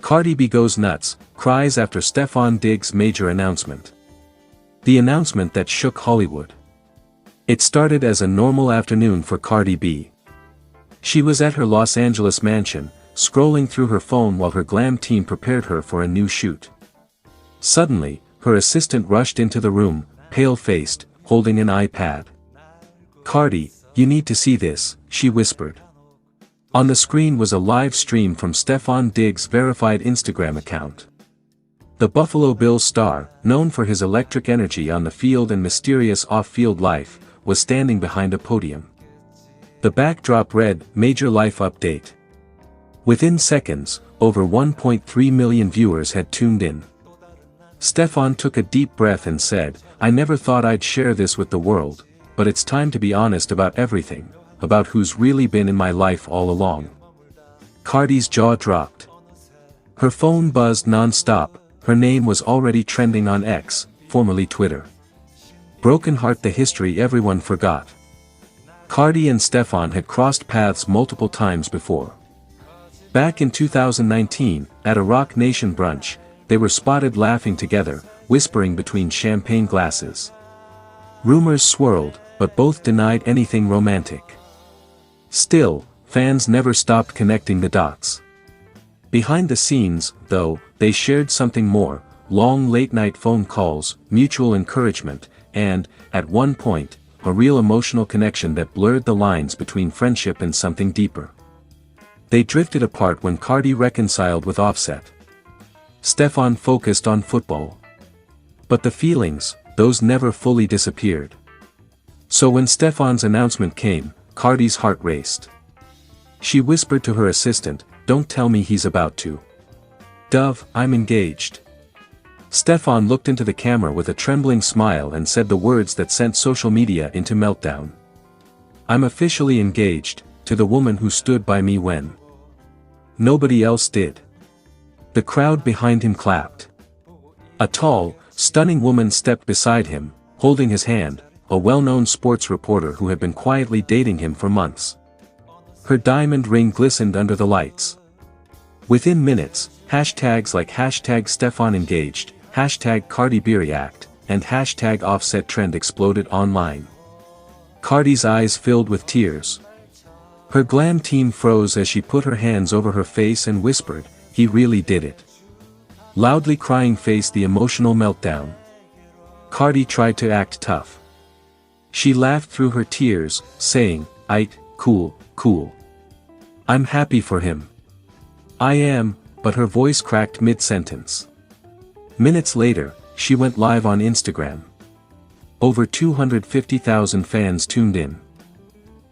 Cardi B goes nuts, cries after Stefon Diggs' major announcement. The announcement that shook Hollywood. It started as a normal afternoon for Cardi B. She was at her Los Angeles mansion, scrolling through her phone while her glam team prepared her for a new shoot. Suddenly, her assistant rushed into the room, pale-faced, holding an iPad. "Cardi, you need to see this," she whispered. On the screen was a live stream from Stefon Diggs' verified Instagram account. The Buffalo Bills star, known for his electric energy on the field and mysterious off-field life, was standing behind a podium. The backdrop read, "Major Life Update." Within seconds, over 1.3 million viewers had tuned in. Stefon took a deep breath and said, "I never thought I'd share this with the world, but it's time to be honest about everything, about who's really been in my life all along." Cardi's jaw dropped. Her phone buzzed non-stop, her name was already trending on X, formerly Twitter. Broken heart, the history everyone forgot. Cardi and Stefon had crossed paths multiple times before. Back in 2019, at a Rock Nation brunch, they were spotted laughing together, whispering between champagne glasses. Rumors swirled, but both denied anything romantic. Still, fans never stopped connecting the dots. Behind the scenes, though, they shared something more: long late-night phone calls, mutual encouragement, and, at one point, a real emotional connection that blurred the lines between friendship and something deeper. They drifted apart when Cardi reconciled with Offset. Stefon focused on football. But the feelings, those never fully disappeared. So when Stefon's announcement came, Cardi's heart raced. She whispered to her assistant, "Don't tell me he's about to." "Dove, I'm engaged." Stefon looked into the camera with a trembling smile and said the words that sent social media into meltdown. "I'm officially engaged, to the woman who stood by me when nobody else did." The crowd behind him clapped. A tall, stunning woman stepped beside him, holding his hand, a well-known sports reporter who had been quietly dating him for months. Her diamond ring glistened under the lights. Within minutes, hashtags like #StefonEngaged, #CardiBReact, and #OffsetTrend exploded online. Cardi's eyes filled with tears. Her glam team froze as she put her hands over her face and whispered, "He really did it." Loudly crying faced the emotional meltdown. Cardi tried to act tough. She laughed through her tears, saying, Cool. I'm happy for him." "I am," but her voice cracked mid-sentence. Minutes later, she went live on Instagram. Over 250,000 fans tuned in.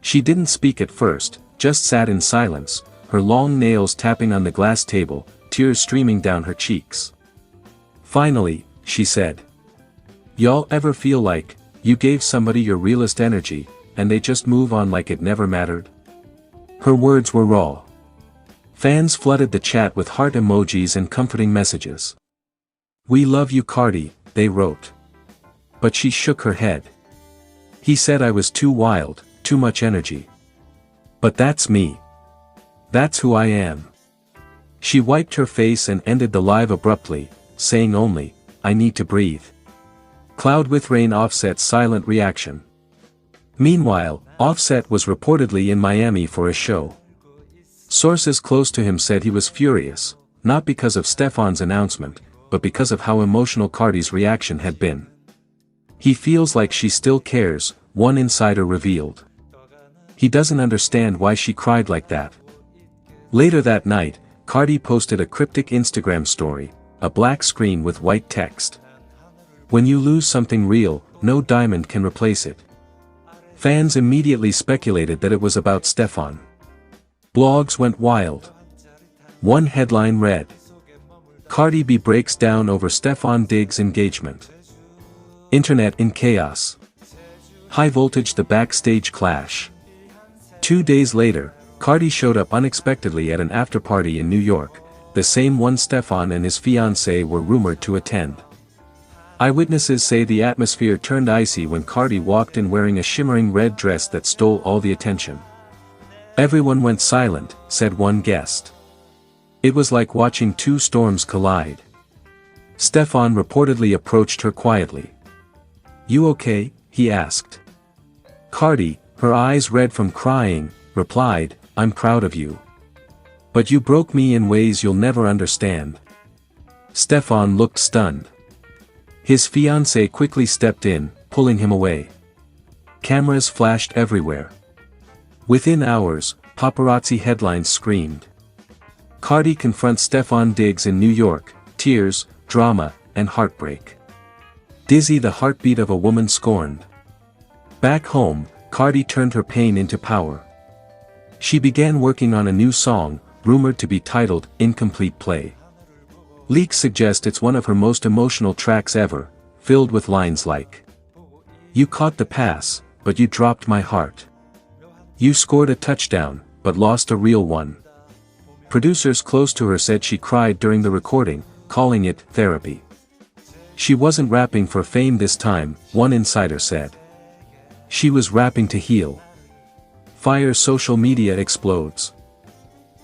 She didn't speak at first, just sat in silence, her long nails tapping on the glass table, tears streaming down her cheeks. Finally, she said, "Y'all ever feel like you gave somebody your realest energy, and they just move on like it never mattered?" Her words were raw. Fans flooded the chat with heart emojis and comforting messages. "We love you, Cardi," they wrote. But she shook her head. "He said I was too wild, too much energy. But that's me. That's who I am." She wiped her face and ended the live abruptly, saying only, "I need to breathe." Cloud with rain. Offset's silent reaction. Meanwhile, Offset was reportedly in Miami for a show. Sources close to him said he was furious, not because of Stefon's announcement, but because of how emotional Cardi's reaction had been. "He feels like she still cares," one insider revealed. "He doesn't understand why she cried like that." Later that night, Cardi posted a cryptic Instagram story, a black screen with white text. "When you lose something real, no diamond can replace it." Fans immediately speculated that it was about Stefon. Blogs went wild. One headline read, "Cardi B breaks down over Stefon Diggs' engagement." Internet in chaos. High voltage. The backstage clash. 2 days later, Cardi showed up unexpectedly at an after-party in New York, the same one Stefon and his fiancée were rumored to attend. Eyewitnesses say the atmosphere turned icy when Cardi walked in wearing a shimmering red dress that stole all the attention. "Everyone went silent," said one guest. It was like watching two storms collide. Stefon reportedly approached her quietly. "You okay?" he asked. Cardi, her eyes red from crying, replied, "I'm proud of you. But you broke me in ways you'll never understand." Stefon looked stunned. His fiancée quickly stepped in, pulling him away. Cameras flashed everywhere. Within hours, paparazzi headlines screamed. Cardi confronts Stefon Diggs in New York, tears, drama, and heartbreak. Dizzy, the heartbeat of a woman scorned. Back home, Cardi turned her pain into power. She began working on a new song, rumored to be titled Incomplete Play. Leaks suggest it's one of her most emotional tracks ever, filled with lines like, "You caught the pass, but you dropped my heart. You scored a touchdown, but lost a real one." Producers close to her said she cried during the recording, calling it therapy. She wasn't rapping for fame this time, one insider said. She was rapping to heal. Fire. Social media explodes.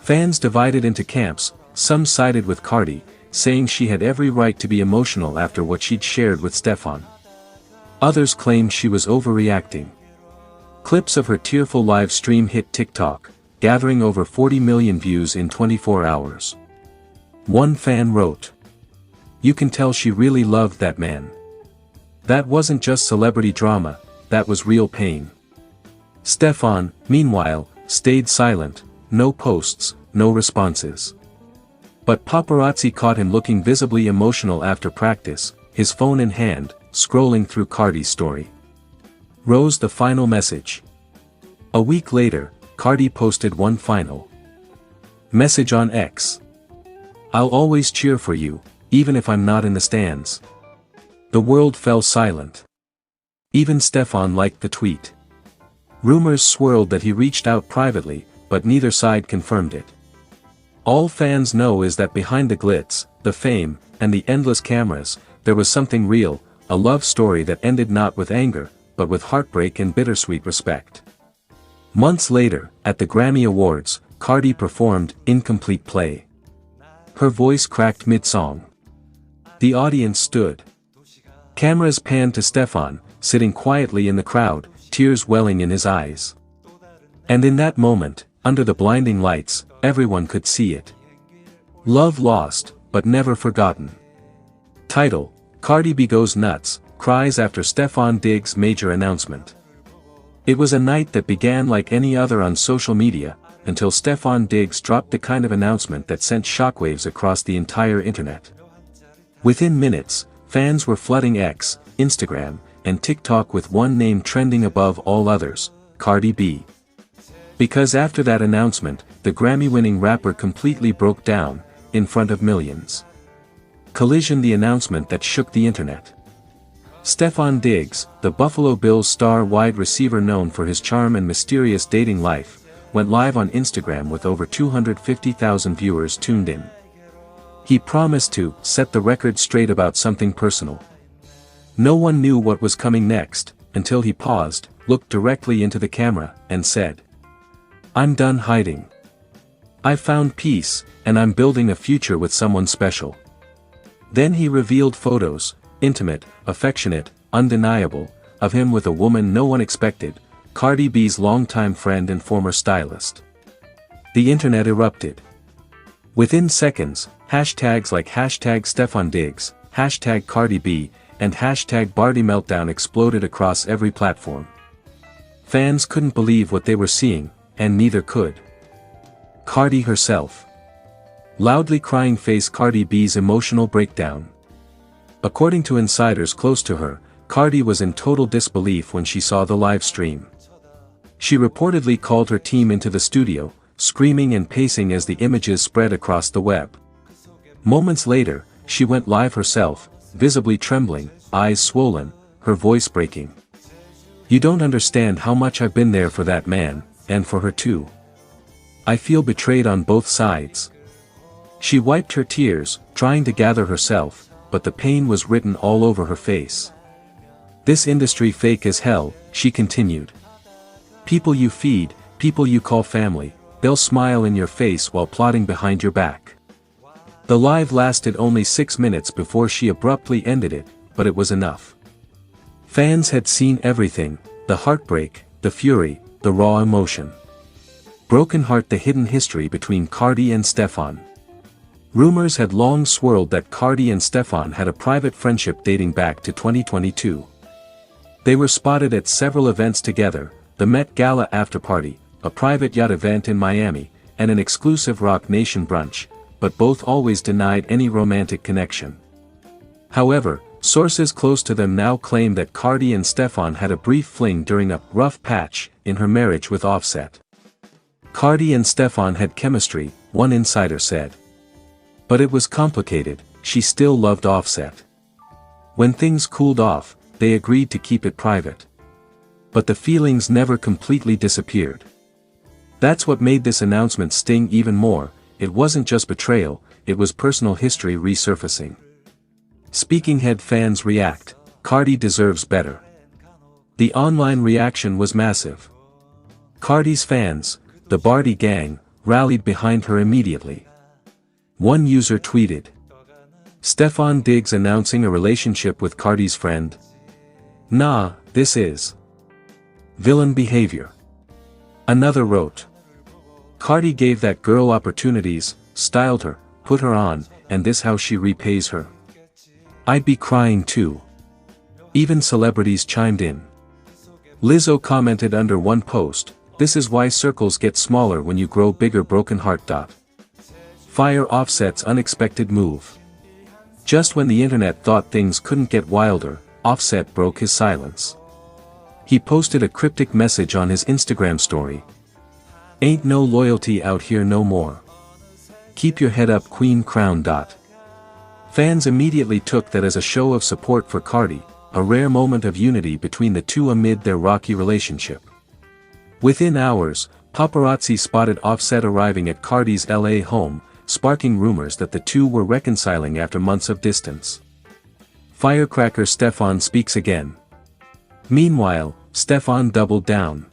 Fans divided into camps, some sided with Cardi, saying she had every right to be emotional after what she'd shared with Stefon. Others claimed she was overreacting. Clips of her tearful live stream hit TikTok, gathering over 40 million views in 24 hours. One fan wrote, "You can tell she really loved that man. That wasn't just celebrity drama, that was real pain." Stefon, meanwhile, stayed silent, no posts, no responses. But paparazzi caught him looking visibly emotional after practice, his phone in hand, scrolling through Cardi's story. Rose, the final message. A week later, Cardi posted one final message on X. "I'll always cheer for you, even if I'm not in the stands." The world fell silent. Even Stefon liked the tweet. Rumors swirled that he reached out privately, but neither side confirmed it. All fans know is that behind the glitz, the fame, and the endless cameras, there was something real, a love story that ended not with anger, but with heartbreak and bittersweet respect. Months later, at the Grammy Awards, Cardi performed Incomplete Play. Her voice cracked mid-song. The audience stood. Cameras panned to Stefon, sitting quietly in the crowd, tears welling in his eyes. And in that moment, under the blinding lights, everyone could see it. Love lost, but never forgotten. Title: Cardi B goes nuts, cries after Stefon Diggs' major announcement. It was a night that began like any other on social media, until Stefon Diggs dropped the kind of announcement that sent shockwaves across the entire internet. Within minutes, fans were flooding X, Instagram, and TikTok with one name trending above all others, Cardi B. Because after that announcement, the Grammy-winning rapper completely broke down, in front of millions. Collision: the announcement that shook the internet. Stefon Diggs, the Buffalo Bills star wide receiver known for his charm and mysterious dating life, went live on Instagram with over 250,000 viewers tuned in. He promised to set the record straight about something personal. No one knew what was coming next, until he paused, looked directly into the camera, and said, "I'm done hiding. I found peace, and I'm building a future with someone special." Then he revealed photos, intimate, affectionate, undeniable, of him with a woman no one expected, Cardi B's longtime friend and former stylist. The internet erupted. Within seconds, hashtags like #StefonDiggs, #CardiB, and #BardyMeltdown exploded across every platform. Fans couldn't believe what they were seeing, and neither could Cardi herself. Loudly crying face Cardi B's emotional breakdown. According to insiders close to her, Cardi was in total disbelief when she saw the live stream. She reportedly called her team into the studio, screaming and pacing as the images spread across the web. Moments later, she went live herself, visibly trembling, eyes swollen, her voice breaking. "You don't understand how much I've been there for that man, and for her too. I feel betrayed on both sides." She wiped her tears, trying to gather herself, but the pain was written all over her face. "This industry fake as hell," she continued. "People you feed, people you call family, they'll smile in your face while plotting behind your back. The live lasted only 6 minutes before she abruptly ended it, but it was enough. Fans had seen everything, the heartbreak, the fury, the raw emotion. Broken Heart: The hidden history between Cardi and Stefon. Rumors had long swirled that Cardi and Stefon had a private friendship dating back to 2022. They were spotted at several events together, the Met Gala afterparty, a private yacht event in Miami, and an exclusive Rock Nation brunch, but both always denied any romantic connection. However, sources close to them now claim that Cardi and Stefon had a brief fling during a rough patch in her marriage with Offset. Cardi and Stefon had chemistry, one insider said. But it was complicated, she still loved Offset. When things cooled off, they agreed to keep it private. But the feelings never completely disappeared. That's what made this announcement sting even more. It wasn't just betrayal, it was personal history resurfacing. Speaking Head fans react, Cardi deserves better. The online reaction was massive. Cardi's fans, the Bardi gang, rallied behind her immediately. One user tweeted, "Stefon Diggs announcing a relationship with Cardi's friend? Nah, this is villain behavior." Another wrote, "Cardi gave that girl opportunities, styled her, put her on, and this how she repays her. I'd be crying too." Even celebrities chimed in. Lizzo commented under one post, "This is why circles get smaller when you grow bigger. Broken Heart. Fire Offset's unexpected move." Just when the internet thought things couldn't get wilder, Offset broke his silence. He posted a cryptic message on his Instagram story. "Ain't no loyalty out here no more. Keep your head up, Queen Crown." Fans immediately took that as a show of support for Cardi, a rare moment of unity between the two amid their rocky relationship. Within hours, paparazzi spotted Offset arriving at Cardi's LA home, sparking rumors that the two were reconciling after months of distance. Firecracker Stefon speaks again. Meanwhile, Stefon doubled down.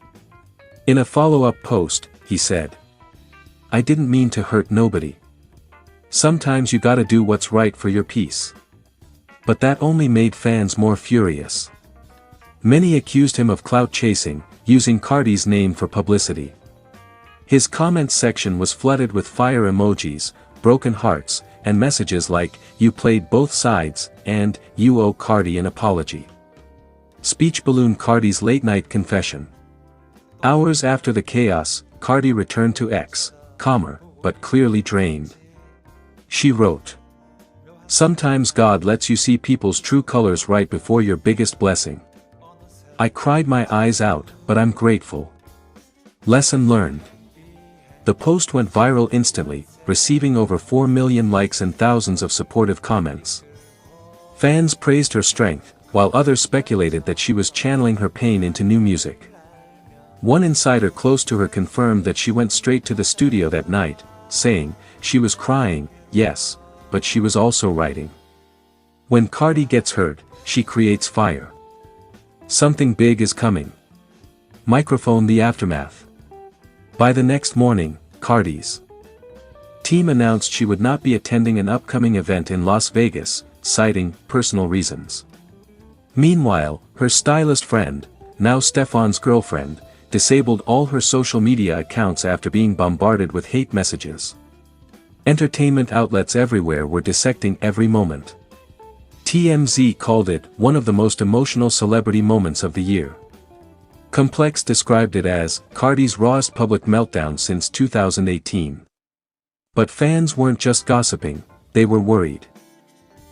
In a follow-up post, he said, "I didn't mean to hurt nobody. Sometimes you gotta do what's right for your peace." But that only made fans more furious. Many accused him of clout chasing, using Cardi's name for publicity. His comments section was flooded with fire emojis, broken hearts, and messages like, "You played both sides," and "You owe Cardi an apology." Speech balloon Cardi's late-night confession. Hours after the chaos, Cardi returned to X, calmer, but clearly drained. She wrote, "Sometimes God lets you see people's true colors right before your biggest blessing. I cried my eyes out, but I'm grateful. Lesson learned." The post went viral instantly, receiving over 4 million likes and thousands of supportive comments. Fans praised her strength, while others speculated that she was channeling her pain into new music. One insider close to her confirmed that she went straight to the studio that night, saying, "She was crying, yes, but she was also writing. When Cardi gets hurt, she creates fire. Something big is coming." Microphone the aftermath. By the next morning, Cardi's team announced she would not be attending an upcoming event in Las Vegas, citing personal reasons. Meanwhile, her stylist friend, now Stefon's girlfriend, disabled all her social media accounts after being bombarded with hate messages. Entertainment outlets everywhere were dissecting every moment. TMZ called it one of the most emotional celebrity moments of the year. Complex described it as Cardi's rawest public meltdown since 2018. But fans weren't just gossiping, they were worried.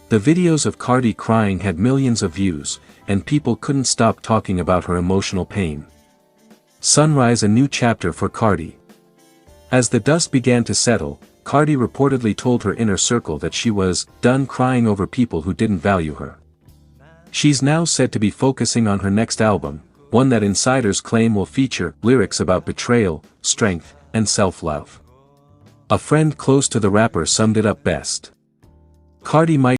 The videos of Cardi crying had millions of views, and people couldn't stop talking about her emotional pain. Sunrise: a new chapter for Cardi. As the dust began to settle, Cardi reportedly told her inner circle that she was done crying over people who didn't value her. She's now said to be focusing on her next album, one that insiders claim will feature lyrics about betrayal, strength, and self-love. A friend close to the rapper summed it up best. Cardi might